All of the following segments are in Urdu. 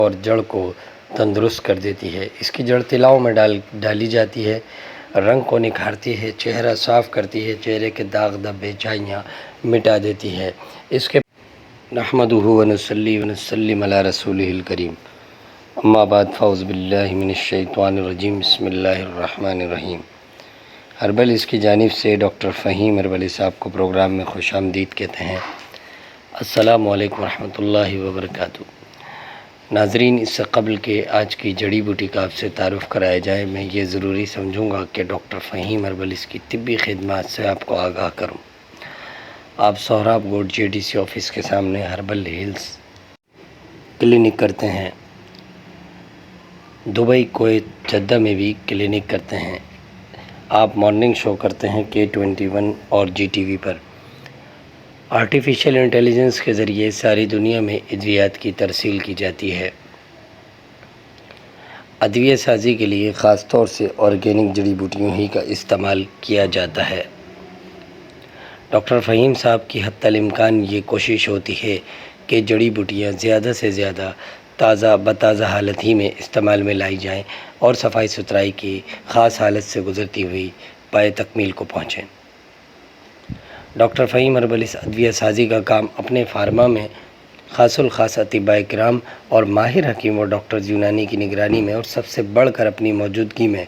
اور جڑ کو تندرست کر دیتی ہے۔ اس کی جڑ تلاؤں میں ڈالی جاتی ہے، رنگ کو نکھارتی ہے، چہرہ صاف کرتی ہے، چہرے کے داغ دھبے چھائیاں مٹا دیتی ہے۔ اس کے نحمدہ ونصلی ونسلم علی رسولہ الکریم، اما بعد فاعوذ باللہ من الشیطان الرجیم، بسم اللہ الرحمن الرحیم۔ ہربل اس کی جانب سے ڈاکٹر فہیم ہربلی صاحب کو پروگرام میں خوش آمدید کہتے ہیں۔ السلام علیکم ورحمۃ اللہ وبرکاتہ۔ ناظرین، اس سے قبل کہ آج کی جڑی بوٹی کا آپ سے تعارف کرایا جائے، میں یہ ضروری سمجھوں گا کہ ڈاکٹر فہیم ہربل اس کی طبی خدمات سے آپ کو آگاہ کروں۔ آپ سہراب گوٹ جے ڈی سی آفس کے سامنے ہربل ہیلز کلینک کرتے ہیں۔ دبئی، کویت، جدہ میں بھی کلینک کرتے ہیں۔ آپ مارننگ شو کرتے ہیں K21 اور جی ٹی وی پر۔ آرٹیفیشل انٹیلیجنس کے ذریعے ساری دنیا میں ادویات کی ترسیل کی جاتی ہے۔ ادویہ سازی کے لیے خاص طور سے آرگینک جڑی بوٹیوں ہی کا استعمال کیا جاتا ہے۔ ڈاکٹر فہیم صاحب کی حتی الامکان یہ کوشش ہوتی ہے کہ جڑی بوٹیاں زیادہ سے زیادہ بتازہ حالت ہی میں استعمال میں لائی جائیں اور صفائی ستھرائی کی خاص حالت سے گزرتی ہوئی پائے تکمیل کو پہنچیں۔ ڈاکٹر فہیم ہربل اس ادویہ سازی کا کام اپنے فارما میں خاص الخاص اطباء کرام اور ماہر حکیم و ڈاکٹر یونانی کی نگرانی میں اور سب سے بڑھ کر اپنی موجودگی میں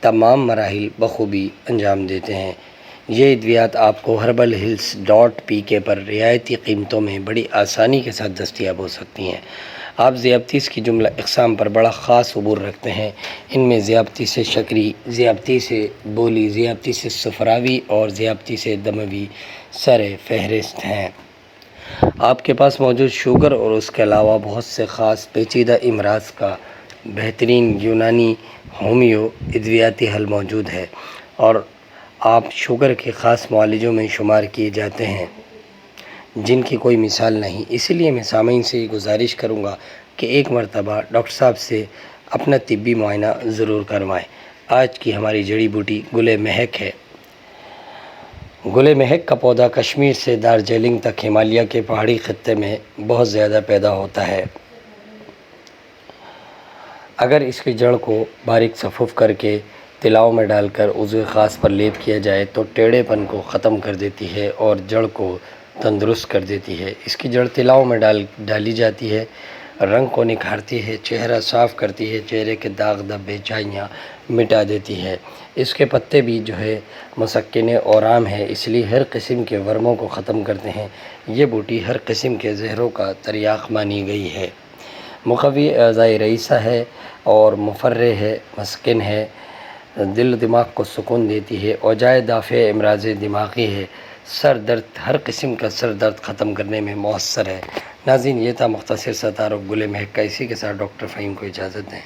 تمام مراحل بخوبی انجام دیتے ہیں۔ یہ ادویات آپ کو herbal-hills.pk پر رعایتی قیمتوں میں بڑی آسانی کے ساتھ دستیاب ہو سکتی ہیں۔ آپ ذیابطیس کی جملہ اقسام پر بڑا خاص عبور رکھتے ہیں۔ ان میں ذیابطیس شکری، ذیابطیس بولی، ذیابطیس صفراوی اور ذیابطیس دموی سر فہرست ہیں۔ آپ کے پاس موجود شوگر اور اس کے علاوہ بہت سے خاص پیچیدہ امراض کا بہترین یونانی ہومیو ادویاتی حل موجود ہے اور آپ شوگر کے خاص معالجوں میں شمار کیے جاتے ہیں جن کی کوئی مثال نہیں۔ اسی لیے میں سامعین سے یہ گزارش کروں گا کہ ایک مرتبہ ڈاکٹر صاحب سے اپنا طبی معائنہ ضرور کروائیں۔ آج کی ہماری جڑی بوٹی گل مہک ہے۔ گل مہک کا پودا کشمیر سے دارجلنگ تک ہمالیہ کے پہاڑی خطے میں بہت زیادہ پیدا ہوتا ہے۔ اگر اس کی جڑ کو باریک صفوف کر کے تلاؤں میں ڈال کر عضو خاص پر لیپ کیا جائے تو ٹیڑھے پن کو ختم کر دیتی ہے اور جڑ کو تندرست کر دیتی ہے۔ اس کی جڑ تلاؤں میں ڈالی جاتی ہے، رنگ کو نکھارتی ہے، چہرہ صاف کرتی ہے، چہرے کے داغ دھبے چھائیاں مٹا دیتی ہے۔ اس کے پتے بھی مسکن اورام ہے، اس لیے ہر قسم کے ورموں کو ختم کرتے ہیں۔ یہ بوٹی ہر قسم کے زہروں کا تریاق مانی گئی ہے۔ مقوی اعضائے رئیسہ ہے اور مفرح ہے، مسکن ہے، دل و دماغ کو سکون دیتی ہے، اوجاع دافع امراض دماغی ہے، سر درد، ہر قسم کا سر درد ختم کرنے میں مؤثر ہے۔ ناظرین، یہ تھا مختصر سا تعارف گل مہک کا۔ اسی کے ساتھ ڈاکٹر فہیم کو اجازت دیں۔